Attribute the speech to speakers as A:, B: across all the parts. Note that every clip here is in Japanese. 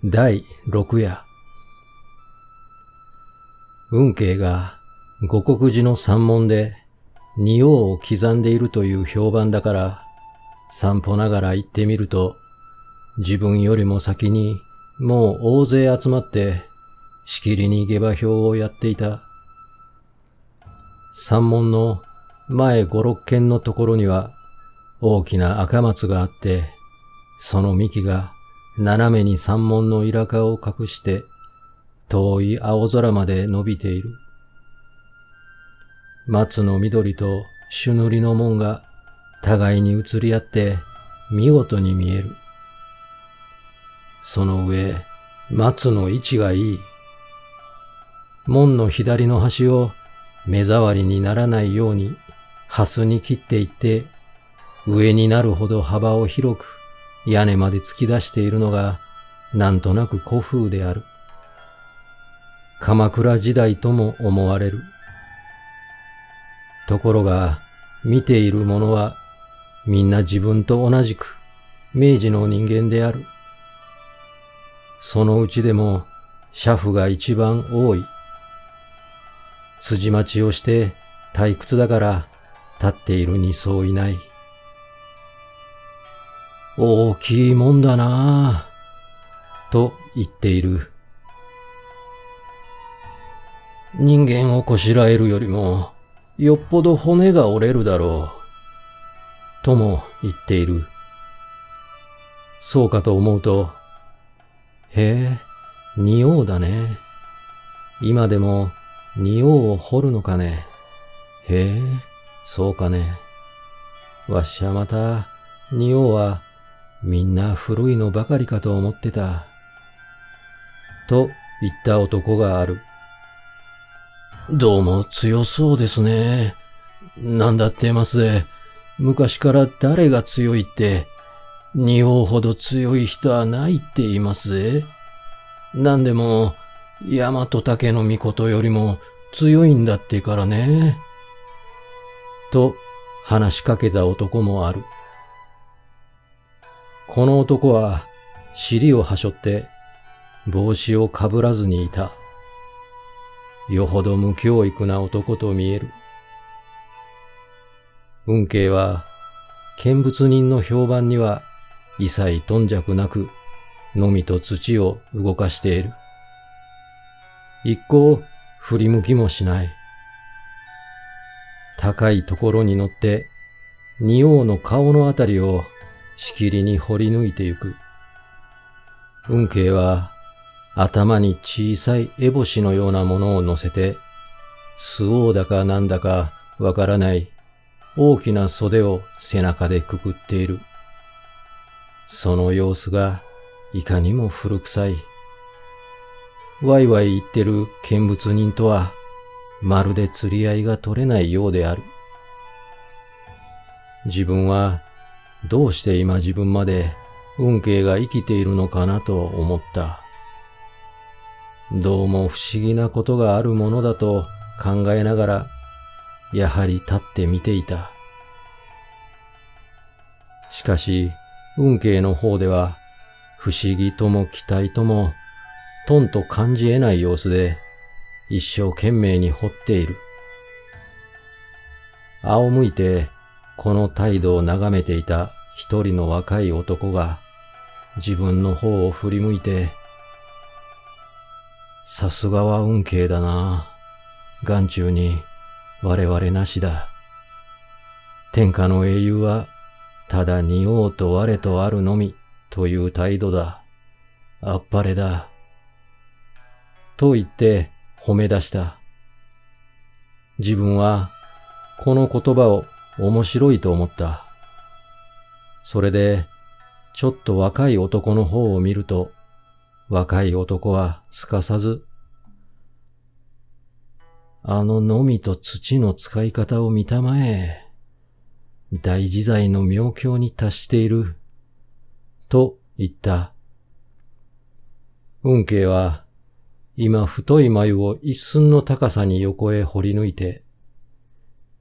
A: 第6夜。運慶が五国寺の山門で仁王を刻んでいるという評判だから、散歩ながら行ってみると、自分よりも先にもう大勢集まってしきりに下馬評をやっていた。山門の前5、6軒のところには大きな赤松があって、その幹が斜めに山門のイラカを隠して遠い青空まで伸びている。松の緑と朱塗りの門が互いに移り合って見事に見える。その上、松の位置がいい。門の左の端を目障りにならないように蓮に切っていって、上になるほど幅を広く屋根まで突き出しているのがなんとなく古風である。鎌倉時代とも思われる。ところが見ている者はみんな自分と同じく明治の人間である。そのうちでも車夫が一番多い。辻待ちをして退屈だから立っているにそういない。大きいもんだなぁ、と言っている。人間をこしらえるよりも、よっぽど骨が折れるだろう、とも言っている。そうかと思うと、へえ、仁王だね。今でも仁王を掘るのかね。へえ、そうかね。わしはまた、仁王は、みんな古いのばかりかと思ってた。と言った男がある。どうも強そうですね。なんだってますぜ。昔から誰が強いって、仁王ほど強い人はないって言いますぜ。なんでも、大和武の御事よりも強いんだってからね。と話しかけた男もある。この男は尻をはしょって帽子をかぶらずにいた。よほど無教育な男と見える。運慶は見物人の評判には一切頓着なくのみと土を動かしている。一向振り向きもしない。高いところに乗って仁王の顔のあたりをしきりに掘り抜いてゆく。運慶は頭に小さい烏帽子のようなものを乗せて、周防だかなんだかわからない大きな袖を背中でくくっている。その様子がいかにも古臭い。わいわい言ってる見物人とはまるで釣り合いが取れないようである。自分はどうして今自分まで運慶が生きているのかなと思った。どうも不思議なことがあるものだと考えながら、やはり立って見ていた。しかし、運慶の方では、不思議とも期待とも、とんと感じ得ない様子で、一生懸命に掘っている。仰向いて、この態度を眺めていた一人の若い男が、自分の方を振り向いて、さすがは運慶だな。眼中に我々なしだ。天下の英雄は、ただ仁王と我とあるのみという態度だ。あっぱれだ。と言って褒め出した。自分はこの言葉を面白いと思った。それでちょっと若い男の方を見ると、若い男はすかさず、あののみと土の使い方を見たまえ。大自在の妙境に達している。と言った。運慶は今太い眉を一寸の高さに横へ掘り抜いて、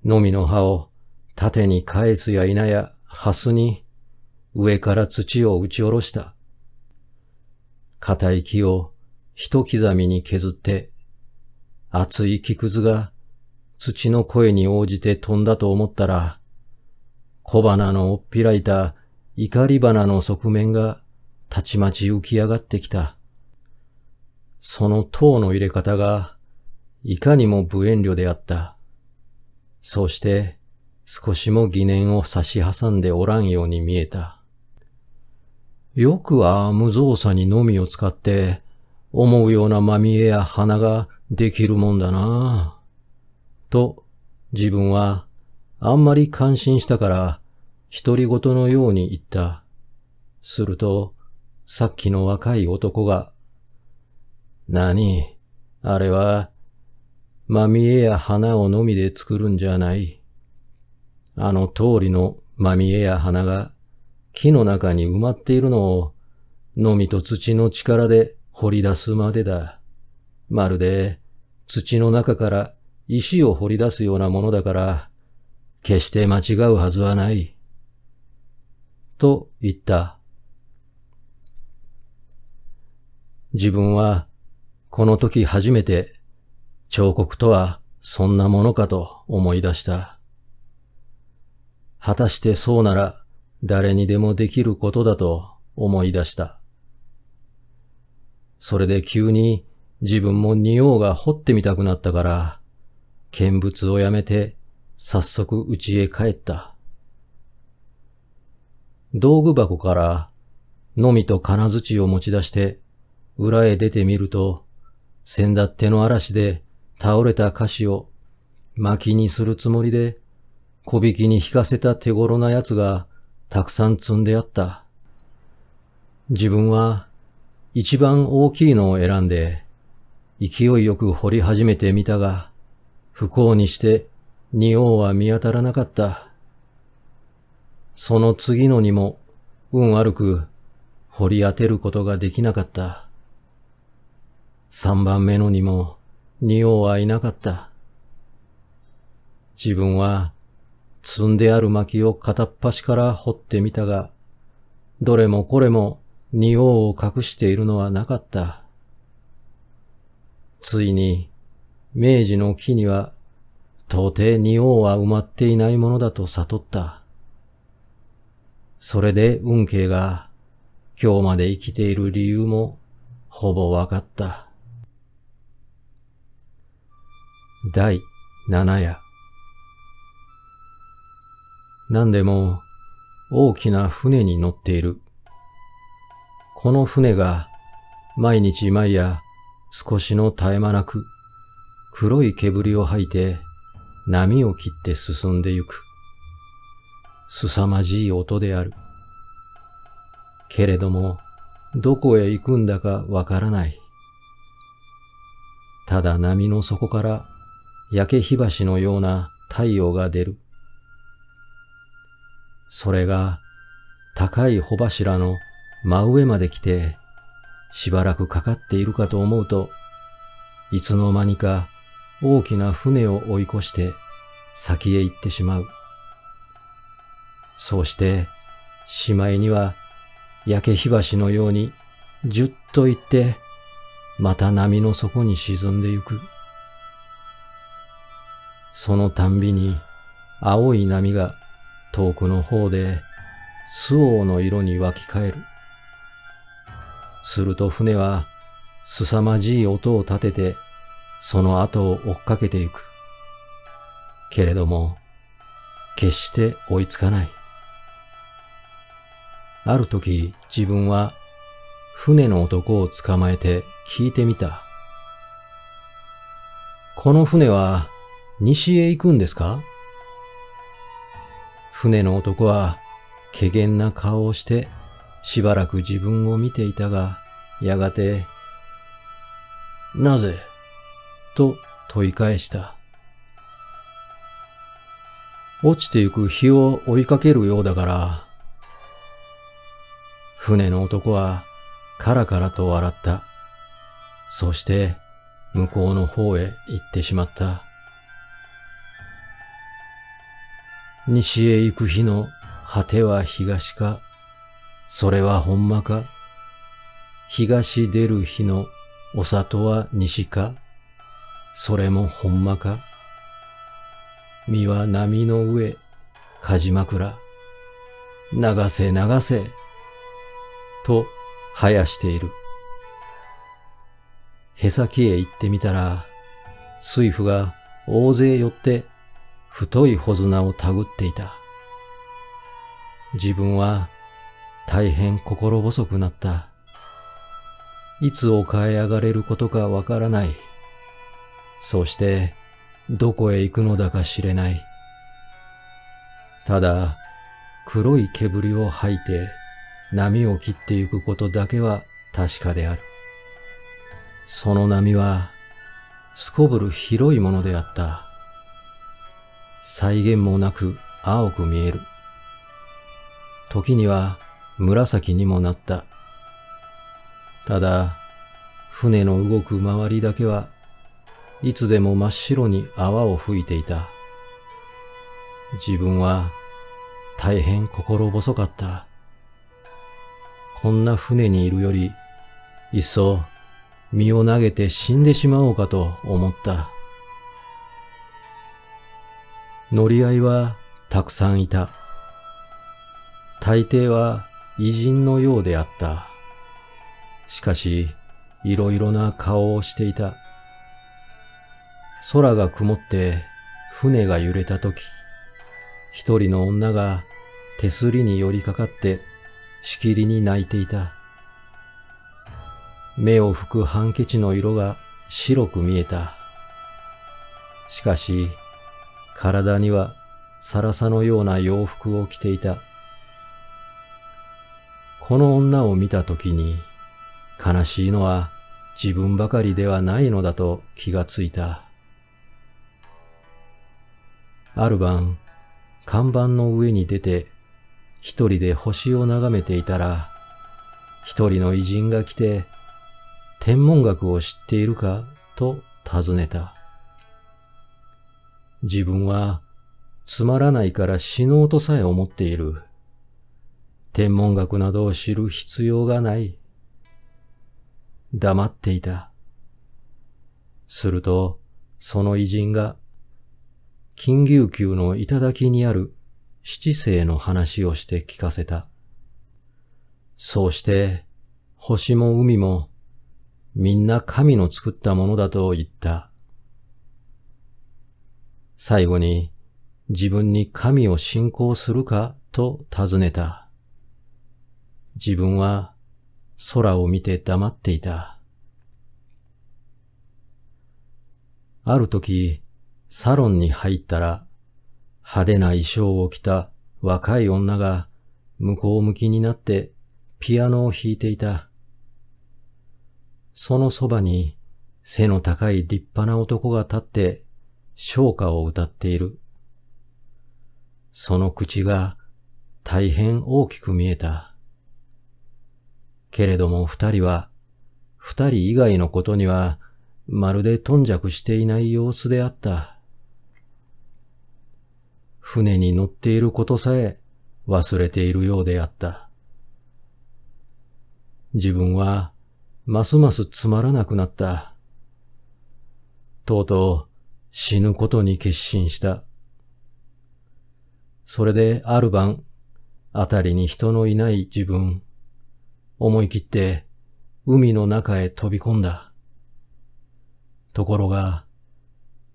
A: のみの刃を縦に返すや否や蓮に上から土を打ち下ろした。硬い木を一刻みに削って、厚い木くずが土の声に応じて飛んだと思ったら、小花のおっぴらいた怒り花の側面がたちまち浮き上がってきた。その塔の入れ方がいかにも無遠慮であった。そうして少しも疑念を差し挟んでおらんように見えた。よくは無造作にのみを使って思うようなまみえや花ができるもんだなぁ。と自分はあんまり感心したから独り言のように言った。するとさっきの若い男が、何、あれはまみえや花をのみで作るんじゃない。あの通りのまみえや花が木の中に埋まっているのをのみと土の力で掘り出すまでだ。まるで土の中から石を掘り出すようなものだから、決して間違うはずはない。と言った。自分はこの時初めて彫刻とはそんなものかと思い出した。果たしてそうなら誰にでもできることだと思い出した。それで急に自分も仁王が彫ってみたくなったから、見物をやめて早速家へ帰った。道具箱からのみと金槌を持ち出して裏へ出てみると、先だっての嵐で倒れた菓子を薪にするつもりで小引きに引かせた手頃なやつがたくさん積んであった。自分は一番大きいのを選んで勢いよく掘り始めてみたが、不幸にして仁王は見当たらなかった。その次のにも運悪く掘り当てることができなかった。三番目のにも仁王はいなかった。自分は積んである薪を片っ端から掘ってみたが、どれもこれも仁王を隠しているのはなかった。ついに明治の木には到底仁王は埋まっていないものだと悟った。それで運慶が今日まで生きている理由もほぼわかった。第7夜。何でも大きな船に乗っている。この船が毎日毎夜少しの絶え間なく黒い煙を吐いて波を切って進んでゆく。凄まじい音である。けれどもどこへ行くんだかわからない。ただ波の底から焼け火箸のような太陽が出る。それが高い帆柱の真上まで来てしばらくかかっているかと思うと、いつの間にか大きな船を追い越して先へ行ってしまう。そうしてしまいには焼け火箸のようにじゅっと行ってまた波の底に沈んでゆく。そのたんびに青い波が遠くの方で周防の色に湧き返る。すると船は凄まじい音を立ててその後を追っかけてゆく。けれども決して追いつかない。ある時自分は船の男を捕まえて聞いてみた。この船は西へ行くんですか？船の男は怪訝な顔をしてしばらく自分を見ていたが、やがて、なぜ？と問い返した。落ちてゆく日を追いかけるようだから。船の男はカラカラと笑った。そして向こうの方へ行ってしまった。西へ行く日の果ては東か、それはほんまか。東出る日のお里は西か、それもほんまか。身は波の上、梶枕、流せ流せ、と生やしている。へさきへ行ってみたら、水夫が大勢寄って太い穂綱をたぐっていた。自分は大変心細くなった。いつおかえ上がれることかわからない。そうしてどこへ行くのだか知れない。ただ黒い煙を吐いて波を切ってゆくことだけは確かである。その波はすこぶる広いものであった。際限もなく青く見える。時には紫にもなった。ただ、船の動く周りだけはいつでも真っ白に泡を吹いていた。自分は大変心細かった。こんな船にいるより、いっそ身を投げて死んでしまおうかと思った。乗り合いはたくさんいた。大抵は異人のようであった。しかし、いろいろな顔をしていた。空が曇って船が揺れたとき、一人の女が手すりに寄りかかってしきりに泣いていた。目を拭くハンケチの色が白く見えた。しかし、体にはサラサのような洋服を着ていた。この女を見たときに、悲しいのは自分ばかりではないのだと気がついた。ある晩、看板の上に出て、一人で星を眺めていたら、一人の異人が来て、天文学を知っているかと尋ねた。自分はつまらないから死のうとさえ思っている。天文学などを知る必要がない。黙っていた。すると、その異人が、金牛宮の頂にある七星の話をして聞かせた。そうして、星も海も、みんな神の作ったものだと言った。最後に、自分に神を信仰するかと尋ねた。自分は空を見て黙っていた。ある時、サロンに入ったら、派手な衣装を着た若い女が向こう向きになってピアノを弾いていた。そのそばに背の高い立派な男が立って唱歌を歌っている。その口が大変大きく見えた。けれども二人は、二人以外のことにはまるで頓着していない様子であった。船に乗っていることさえ忘れているようであった。自分はますますつまらなくなった。とうとう死ぬことに決心した。それである晩、あたりに人のいない自分、思い切って海の中へ飛び込んだ。ところが、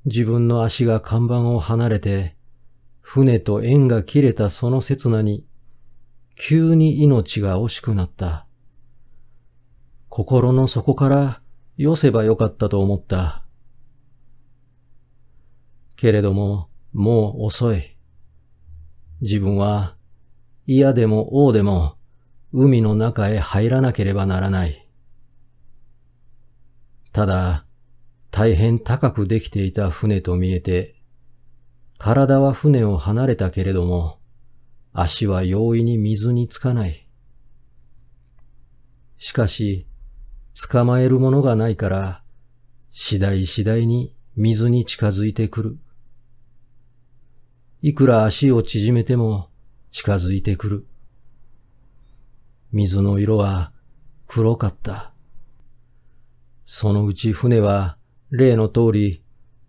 A: 自分の足が看板を離れて、船と縁が切れたその刹那に、急に命が惜しくなった。心の底からよせばよかったと思った。けれども、もう遅い。自分は嫌でも王でも海の中へ入らなければならない。ただ、大変高くできていた船と見えて、体は船を離れたけれども、足は容易に水につかない。しかし、捕まえるものがないから、次第次第に水に近づいてくる。いくら足を縮めても近づいてくる。水の色は黒かった。そのうち船は例の通り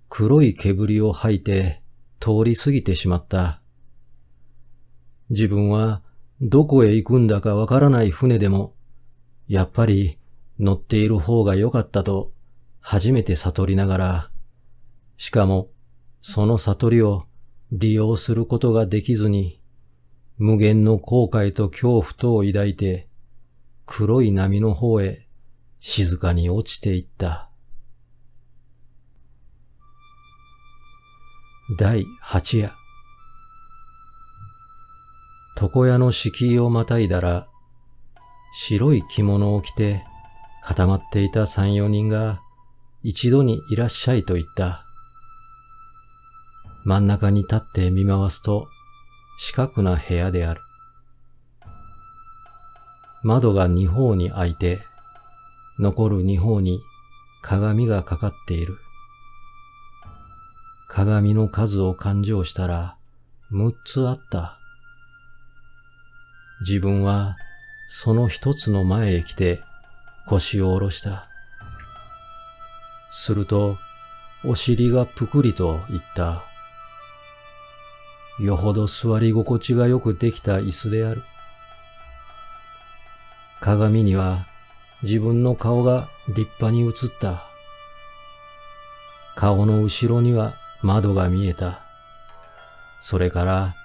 A: 黒い煙を吐いて通り過ぎてしまった。自分はどこへ行くんだかわからない船でも、やっぱり乗っている方が良かったと初めて悟りながら、しかもその悟りを利用することができずに、無限の後悔と恐怖とを抱いて、黒い波の方へ静かに落ちていった。第8夜。床屋の敷居をまたいだら、白い着物を着て固まっていた3、4人が一度にいらっしゃいと言った。真ん中に立って見回すと四角な部屋である。窓が2方に開いて、残る2方に鏡がかかっている。鏡の数を勘定したら6つあった。自分はその一つの前へ来て腰を下ろした。するとお尻がぷくりと言った。よほど座り心地がよくできた椅子である。鏡には自分の顔が立派に映った。顔の後ろには窓が見えた。それから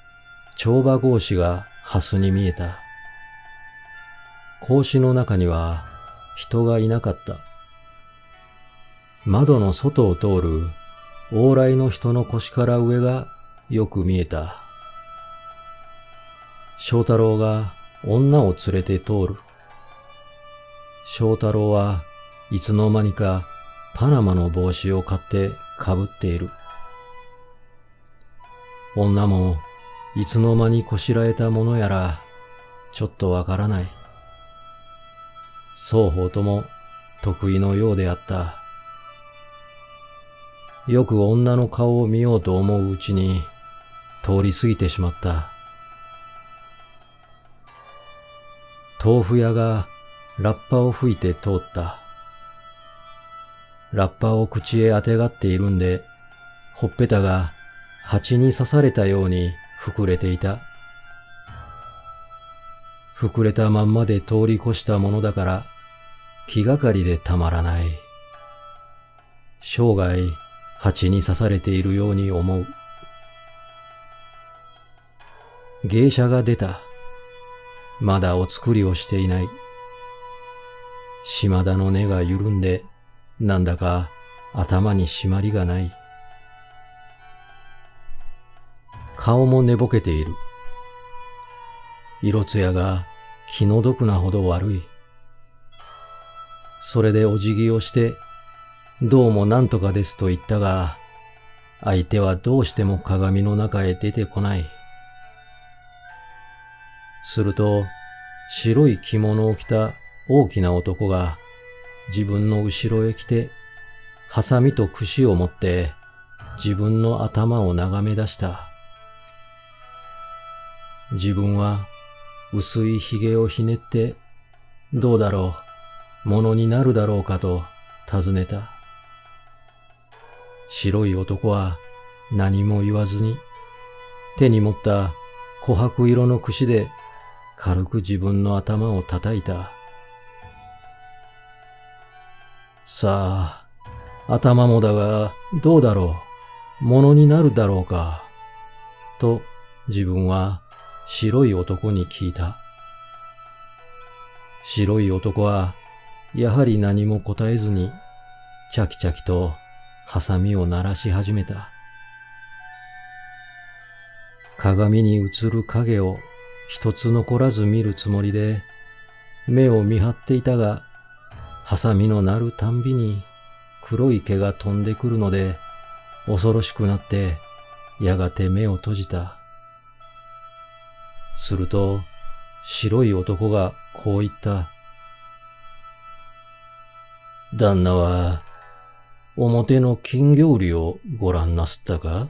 A: 帳場格子が蓮に見えた。格子の中には人がいなかった。窓の外を通る往来の人の腰から上がよく見えた。正太郎が女を連れて通る。正太郎はいつの間にかパナマの帽子を買ってかぶっている。女もいつの間にこしらえたものやらちょっとわからない。双方とも得意のようであった。よく女の顔を見ようと思ううちに通り過ぎてしまった。豆腐屋がラッパを吹いて通った。ラッパを口へあてがっているんで、ほっぺたが蜂に刺されたように膨れていた。膨れたまんまで通り越したものだから気がかりでたまらない。生涯蜂に刺されているように思う。芸者が出た。まだお作りをしていない。島田の根が緩んで、なんだか頭に締まりがない。顔も寝ぼけている。色艶が気の毒なほど悪い。それでお辞儀をして、どうもなんとかですと言ったが、相手はどうしても鏡の中へ出てこない。すると、白い着物を着た大きな男が自分の後ろへ来て、ハサミと櫛を持って自分の頭を眺め出した。自分は薄い髭をひねって、どうだろう、ものになるだろうかと尋ねた。白い男は何も言わずに、手に持った琥珀色の櫛で軽く自分の頭を叩いた。さあ、頭もだがどうだろう、ものになるだろうか、と自分は白い男に聞いた。白い男はやはり何も答えずに、チャキチャキとハサミを鳴らし始めた。鏡に映る影を一つ残らず見るつもりで目を見張っていたが、ハサミの鳴るたんびに黒い毛が飛んでくるので恐ろしくなってやがて目を閉じた。すると白い男がこう言った。旦那は表の金魚売りをご覧なすったか？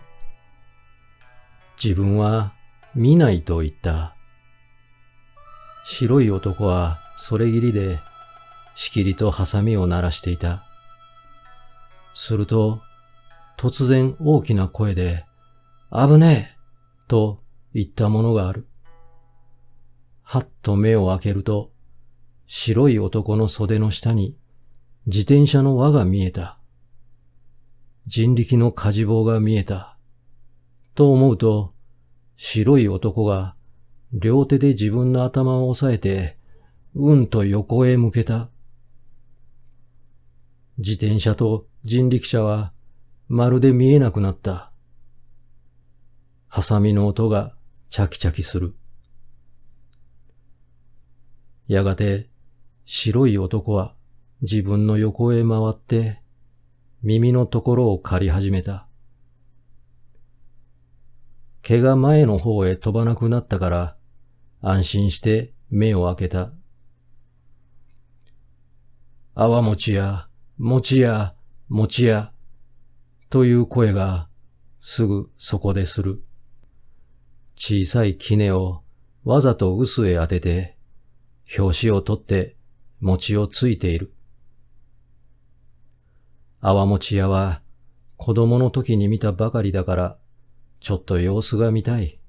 A: 自分は見ないと言った。白い男はそれぎりでしきりとハサミを鳴らしていた。すると、突然大きな声で、危ねえと言ったものがある。はっと目を開けると、白い男の袖の下に自転車の輪が見えた。人力の火事棒が見えた。と思うと、白い男が両手で自分の頭を押さえて、うんと横へ向けた。自転車と人力車はまるで見えなくなった。ハサミの音がチャキチャキする。やがて白い男は自分の横へ回って耳のところを刈り始めた。毛が前の方へ飛ばなくなったから安心して目を開けた。泡餅や、餅や、餅や、という声がすぐそこでする。小さい杵をわざと臼へ当てて、拍子を取って餅をついている。泡餅屋は子供の時に見たばかりだから、ちょっと様子が見たい。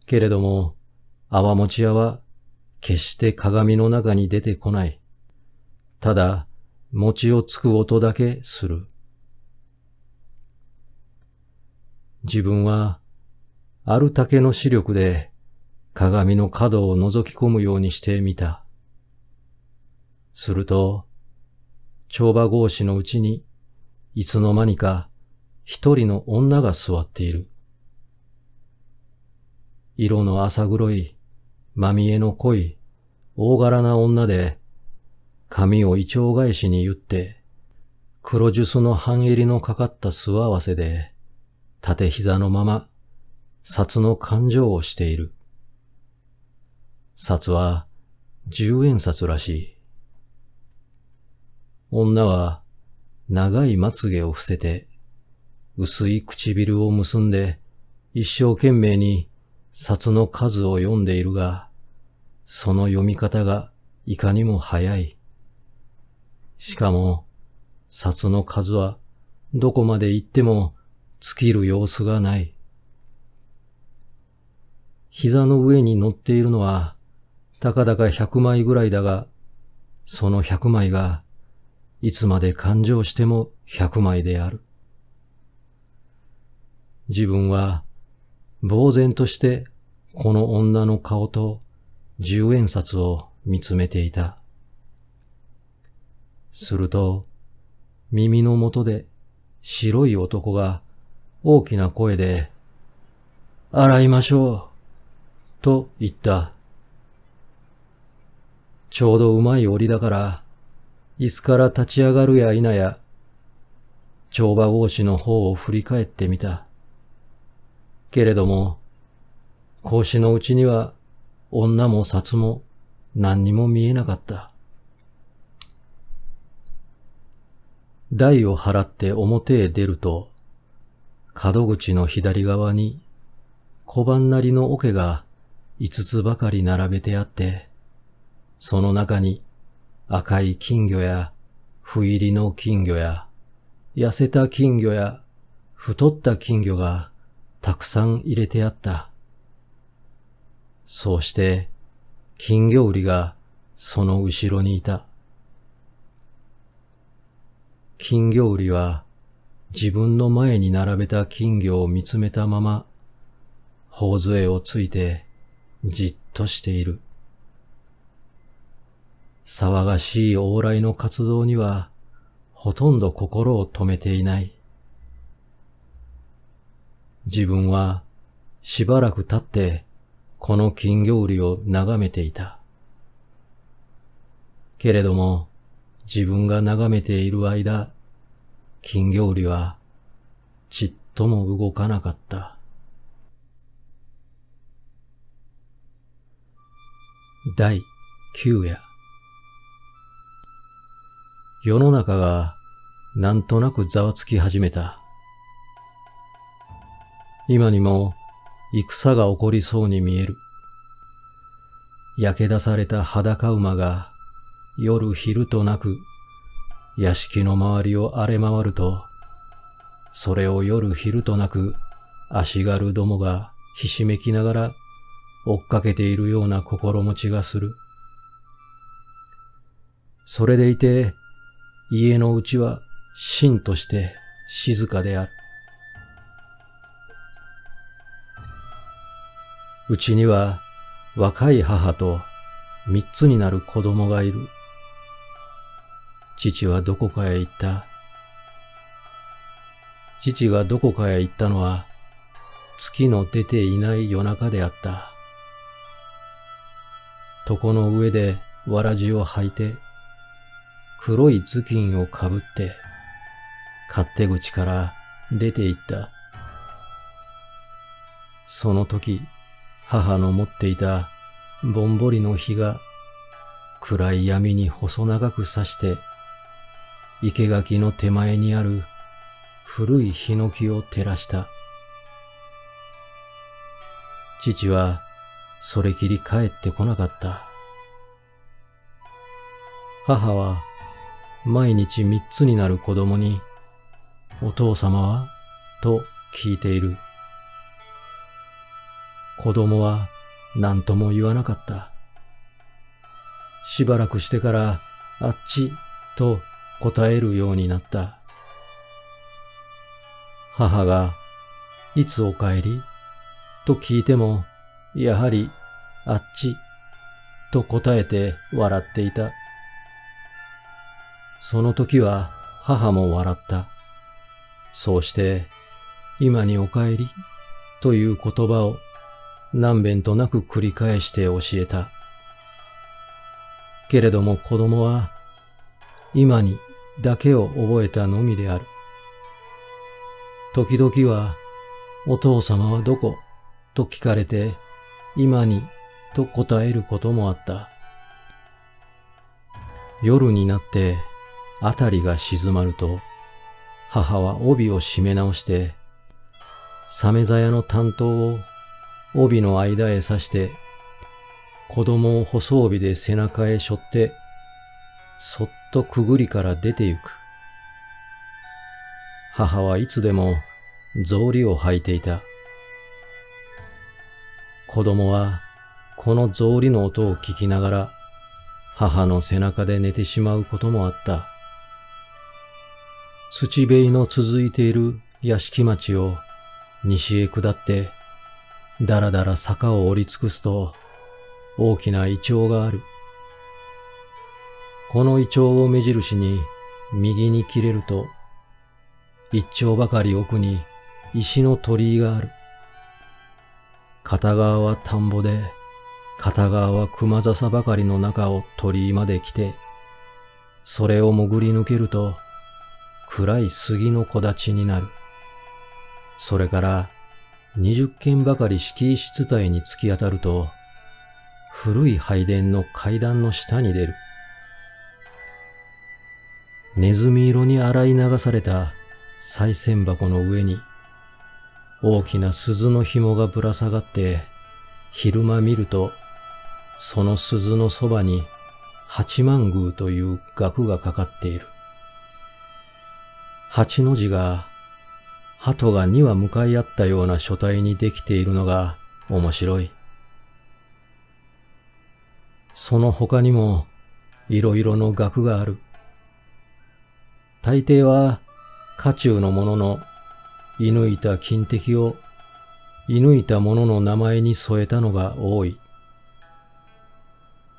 A: けれども、泡餅屋は決して鏡の中に出てこない。ただ、餅をつく音だけする。自分は、ある竹の視力で鏡の角を覗き込むようにしてみた。すると、帳場格子のうちに、いつの間にか一人の女が座っている。色の浅黒い、まみえの濃い、大柄な女で、髪をイチョウ返しに結って、黒ジュスの半襟のかかった素合わせで、縦膝のまま、札の勘定をしている。札は10円札らしい。女は長いまつげを伏せて、薄い唇を結んで、一生懸命に札の数を読んでいるが、その読み方がいかにも早い。しかも、札の数はどこまで行っても尽きる様子がない。膝の上に乗っているのは、たかだか100枚ぐらいだが、その100枚が、いつまで勘定しても100枚である。自分は、呆然として、この女の顔と10円札を見つめていた。すると、耳の元で白い男が大きな声で、洗いましょう、と言った。ちょうどうまい折だから、椅子から立ち上がるや否や、帳場格子の方を振り返ってみた。けれども、格子のうちには女も札も何にも見えなかった。台を払って表へ出ると、角口の左側に小判なりの桶が5つばかり並べてあって、その中に赤い金魚や斑入りの金魚や痩せた金魚や太った金魚がたくさん入れてあった。そうして金魚売りがその後ろにいた。金魚売りは自分の前に並べた金魚を見つめたまま、頬杖をついてじっとしている。騒がしい往来の活動にはほとんど心を止めていない。自分はしばらく経ってこの金魚売りを眺めていた。けれども自分が眺めている間、金魚売りはちっとも動かなかった。第9夜。世の中がなんとなくざわつき始めた。今にも戦が起こりそうに見える。焼け出された裸馬が夜昼となく屋敷の周りを荒れ回ると、それを夜昼となく足軽どもがひしめきながら追っかけているような心持ちがする。それでいて家のうちは静として静かである。うちには若い母と3つになる子供がいる。父はどこかへ行った。父がどこかへ行ったのは月の出ていない夜中であった。床の上でわらじを履いて、黒い頭巾をかぶって、勝手口から出て行った。その時、母の持っていたぼんぼりの火が暗い闇に細長く差して、生垣の手前にある古いヒノキを照らした。父はそれきり帰ってこなかった。母は毎日3つになる子供に、お父様はと聞いている。子供は何とも言わなかった。しばらくしてからあっちと答えるようになった。母がいつお帰りと聞いても、やはりあっちと答えて笑っていた。その時は母も笑った。そうして今にお帰りという言葉を何遍となく繰り返して教えた。けれども子供は今にだけを覚えたのみである。時々はお父様はどこと聞かれて今にと答えることもあった。夜になってあたりが静まると、母は帯を締め直して、サメ鞘の短刀を帯の間へ刺して、子供を細帯で背中へ背負って、そっとくぐりから出て行く。母はいつでも草履を履いていた。子供はこの草履の音を聞きながら、母の背中で寝てしまうこともあった。土塀の続いている屋敷町を西へ下って、だらだら坂を降り尽くすと、大きなイチョウがある。このイチョウを目印に右に切れると、一丁ばかり奥に石の鳥居がある。片側は田んぼで、片側は熊笹ばかりの中を鳥居まで来て、それを潜り抜けると、暗い杉の木立になる。それから20軒ばかり敷石伝いに突き当たると、古い拝殿の階段の下に出る。ネズミ色に洗い流された賽銭箱の上に、大きな鈴の紐がぶら下がって、昼間見ると、その鈴のそばに八幡宮という額がかかっている。八の字が、鳩が2羽向かい合ったような書体にできているのが面白い。その他にもいろいろの額がある。大抵は家中の者の射抜いた金敵を射抜いた者の名前に添えたのが多い。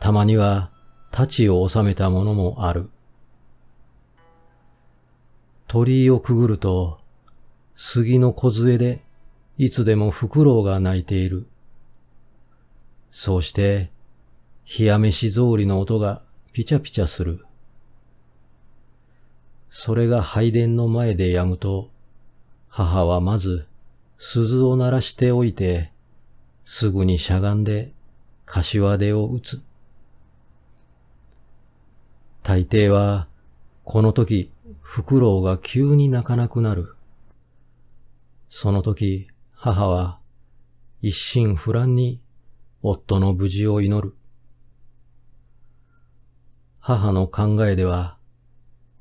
A: たまには太刀を収めたものもある。鳥居をくぐると、杉の梢でいつでもフクロウが鳴いている。そうして、冷や飯草履の音がピチャピチャする。それが拝殿の前でやむと、母はまず鈴を鳴らしておいて、すぐにしゃがんで柏手を打つ。大抵は、この時、フクロウが急に鳴かなくなる。その時、母は一心不乱に夫の無事を祈る。母の考えでは、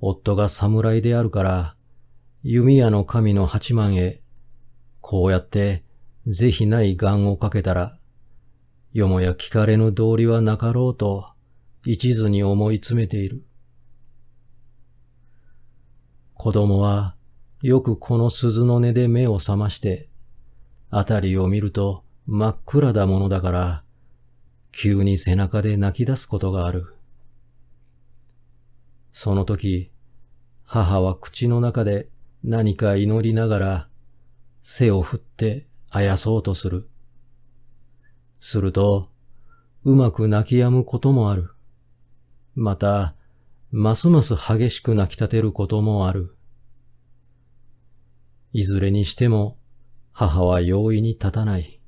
A: 夫が侍であるから、弓矢の神の八幡へ、こうやって是非ない願をかけたら、よもや聞かれぬ道理はなかろうと、一途に思い詰めている。子供は、よくこの鈴の音で目を覚まして、あたりを見ると真っ暗だものだから、急に背中で泣き出すことがある。その時、母は口の中で何か祈りながら、背を振ってあやそうとする。すると、うまく泣き止むこともある。また、ますます激しく泣き立てることもある。いずれにしても、母は容易に立たない。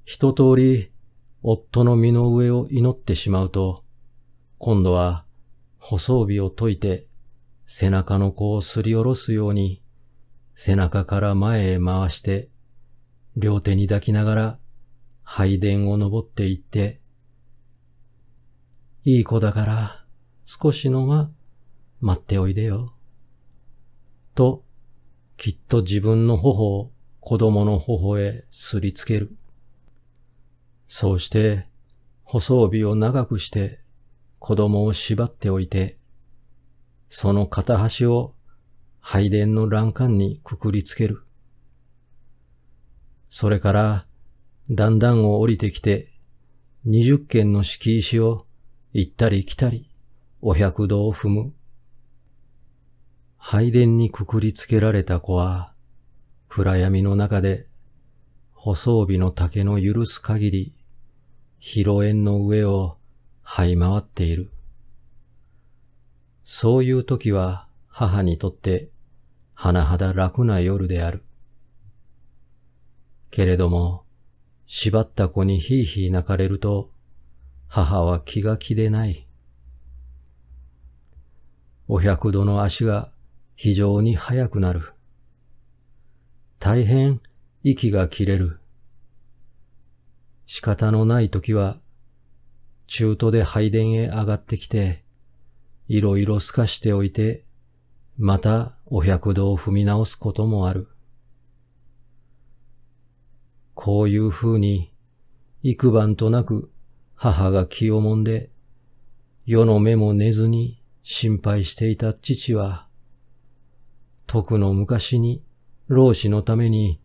A: 一通り、夫の身の上を祈ってしまうと、今度は、補装尾を解いて、背中の子をすりおろすように、背中から前へ回して、両手に抱きながら、拝殿を登っていって、いい子だから、少しの間、待っておいでよ。と、きっと自分の頬を子供の頬へすりつける。そうして、補装尾を長くして子供を縛っておいて、その片端を拝殿の欄干にくくりつける。それから、段々を降りてきて、20軒の敷石を行ったり来たり、お百度を踏む。拝殿にくくりつけられた子は、暗闇の中で、補装尾の丈の許す限り、広縁の上を這い回っている。そういう時は母にとって甚だ楽な夜である。けれども、縛った子にひいひい泣かれると、母は気が気でない。お百度の足が非常に速くなる。大変息が切れる。仕方のないときは、中途で拝殿へ上がってきて、いろいろ透かしておいて、またお百度を踏み直すこともある。こういうふうに、幾晩となく母が気をもんで、夜の目も寝ずに心配していた父は、とくの昔に老子のために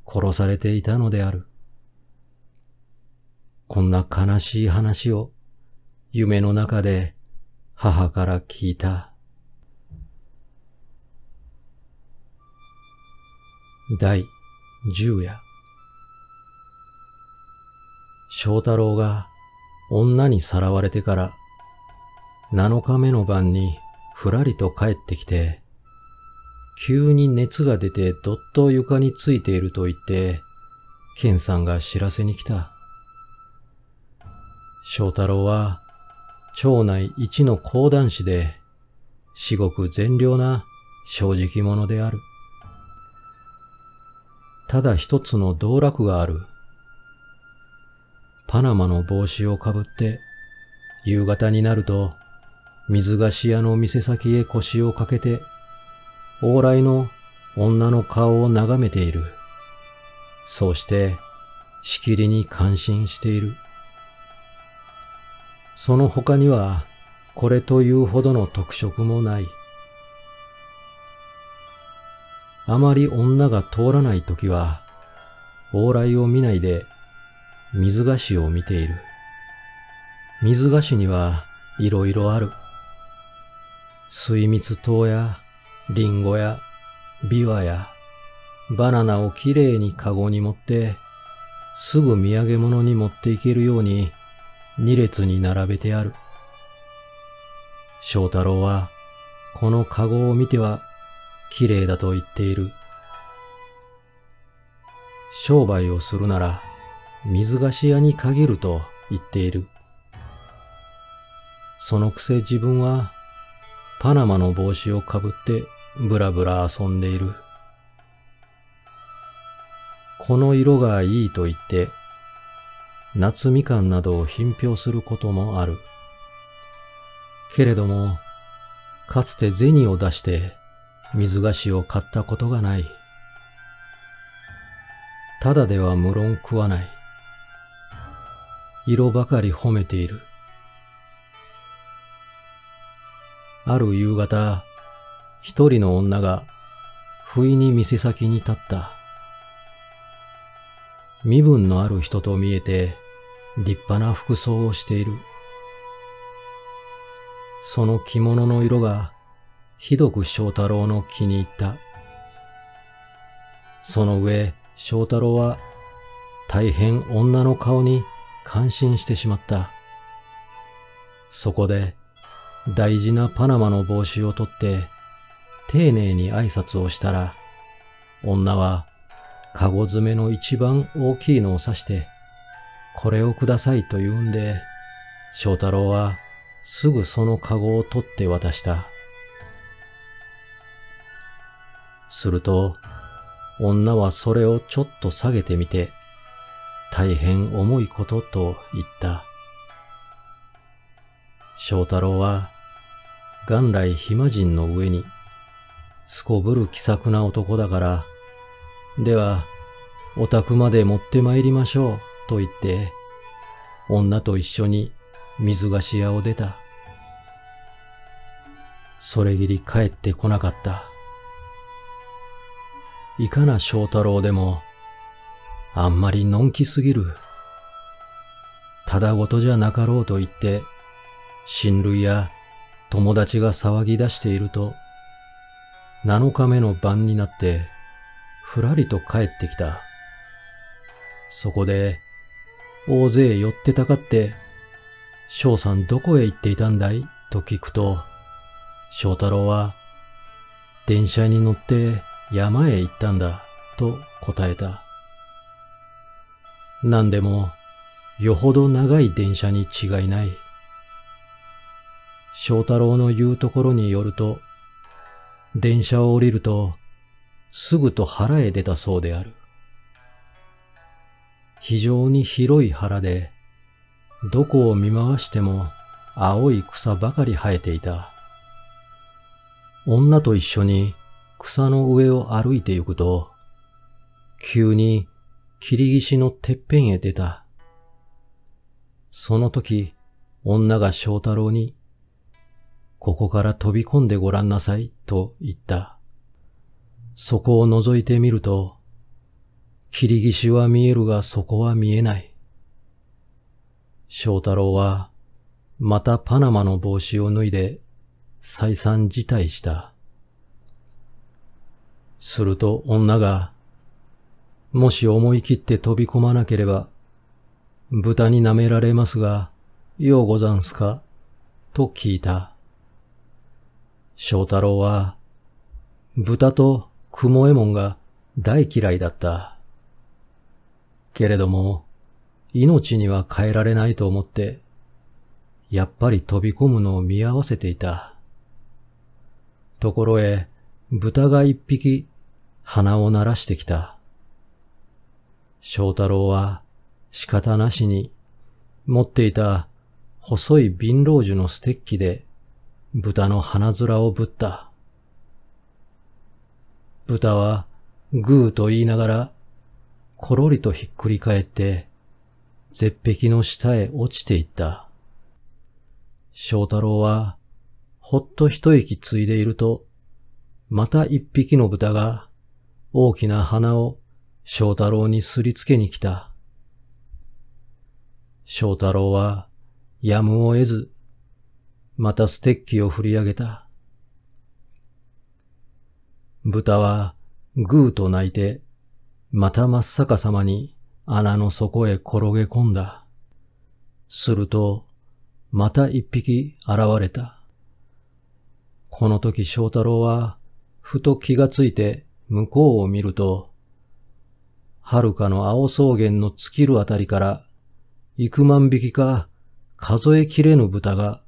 A: 殺されていたのである。こんな悲しい話を夢の中で母から聞いた。第10夜。正太郎が女にさらわれてから7日目の晩にふらりと帰ってきて、急に熱が出てどっと床についていると言って、健さんが知らせに来た。正太郎は町内一の講談師で、至極善良な正直者である。ただ一つの道楽がある。パナマの帽子をかぶって、夕方になると、水菓子屋の店先へ腰をかけて、往来の女の顔を眺めている。そうして、しきりに感心している。その他には、これというほどの特色もない。あまり女が通らないときは、往来を見ないで、水菓子を見ている。水菓子にはいろいろある。水蜜糖や、リンゴや、ビワや、バナナをきれいにカゴに持って、すぐ土産物に持っていけるように、2列に並べてある。正太郎は、このカゴを見ては、きれいだと言っている。商売をするなら、水菓子屋に限ると言っている。そのくせ自分は、パナマの帽子をかぶってぶらぶら遊んでいる。この色がいいと言って、夏みかんなどを品評することもある。けれども、かつて銭を出して水菓子を買ったことがない。ただでは無論食わない。色ばかり褒めている。ある夕方、一人の女が不意に店先に立った。身分のある人と見えて立派な服装をしている。その着物の色がひどく正太郎の気に入った。その上、正太郎は大変女の顔に感心してしまった。そこで大事なパナマの帽子を取って丁寧に挨拶をしたら、女はカゴ詰めの一番大きいのを指して、これをくださいと言うんで、正太郎はすぐそのカゴを取って渡した。すると、女はそれをちょっと下げてみて、大変重いことと言った。正太郎は、元来暇人の上に、すこぶる気さくな男だから、では、お宅まで持って参りましょう、と言って、女と一緒に水菓子屋を出た。それぎり帰ってこなかった。いかな正太郎でも、あんまりのんきすぎる。ただごとじゃなかろうと言って、親類や友達が騒ぎ出していると、7日目の晩になって、ふらりと帰ってきた。そこで、大勢寄ってたかって、正さんどこへ行っていたんだいと聞くと、正太郎は、電車に乗って山へ行ったんだ、と答えた。なんでも、よほど長い電車に違いない。正太郎の言うところによると、電車を降りると、すぐと原へ出たそうである。非常に広い原で、どこを見回しても青い草ばかり生えていた。女と一緒に草の上を歩いて行くと、急に切岸のてっぺんへ出た。その時、女が正太郎に、ここから飛び込んでごらんなさいと言った。そこを覗いてみると、切岸は見えるがそこは見えない。正太郎は、またパナマの帽子を脱いで、再三辞退した。すると女が、もし思い切って飛び込まなければ、豚に舐められますが、ようござんすかと聞いた。正太郎は、豚と雲右衛門が大嫌いだった。けれども、命には変えられないと思って、やっぱり飛び込むのを見合わせていた。ところへ、豚が一匹、鼻を鳴らしてきた。正太郎は仕方なしに、持っていた細い貧乏樹のステッキで、豚の鼻面をぶった。豚は、グーと言いながら、ころりとひっくり返って、絶壁の下へ落ちていった。正太郎は、ほっと一息ついでいると、また一匹の豚が、大きな鼻を正太郎にすりつけに来た。正太郎は、やむを得ず、またステッキを振り上げた。豚は、ぐーと鳴いて、また真っ逆さまに穴の底へ転げ込んだ。すると、また一匹現れた。この時正太郎は、ふと気がついて向こうを見ると、遥かの青草原の尽きるあたりから、幾万匹か数えきれぬ豚が、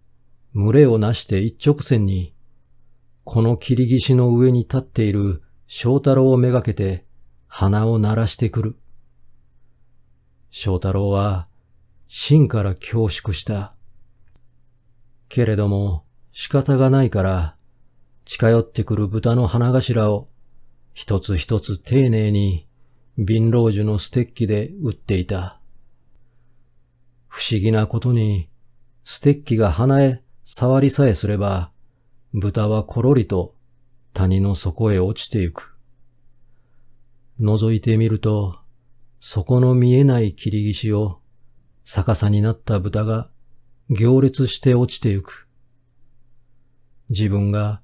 A: 群れをなして一直線に、この切岸の上に立っている正太郎をめがけて鼻を鳴らしてくる。正太郎は心から恐縮した。けれども仕方がないから近寄ってくる豚の鼻頭を一つ一つ丁寧に貧乏樹のステッキで打っていた。不思議なことにステッキが鼻へ触りさえすれば豚はころりと谷の底へ落ちてゆく。覗いてみると底の見えない切り岸を逆さになった豚が行列して落ちてゆく。自分が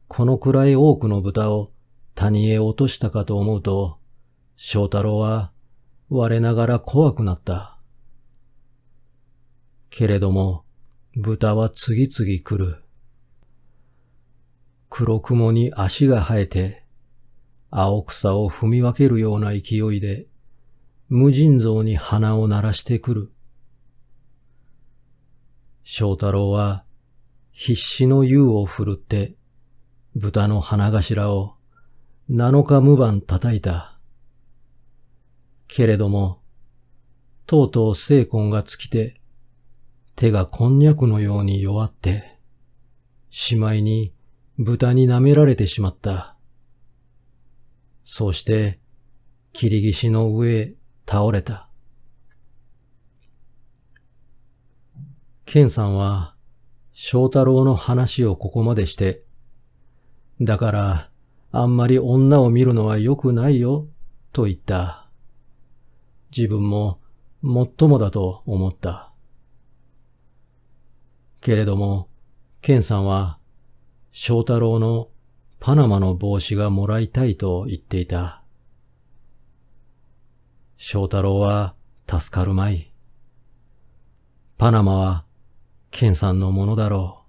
A: このくらい多くの豚を谷へ落としたかと思うと、正太郎は我ながら怖くなった。けれども豚は次々来る。黒雲に足が生えて、青草を踏み分けるような勢いで、無尽蔵に鼻を鳴らしてくる。正太郎は必死の勇を振るって、豚の鼻頭を7日無晩叩いた。けれども、とうとう精魂が尽きて、手がこんにゃくのように弱って、しまいに豚に舐められてしまった。そうして、切り岸の上へ倒れた。健さんは、正太郎の話をここまでして、だから、あんまり女を見るのは良くないよ、と言った。自分も、もっともだと思った。けれども、健さんは、正太郎のパナマの帽子がもらいたいと言っていた。正太郎は助かるまい。パナマは健さんのものだろう。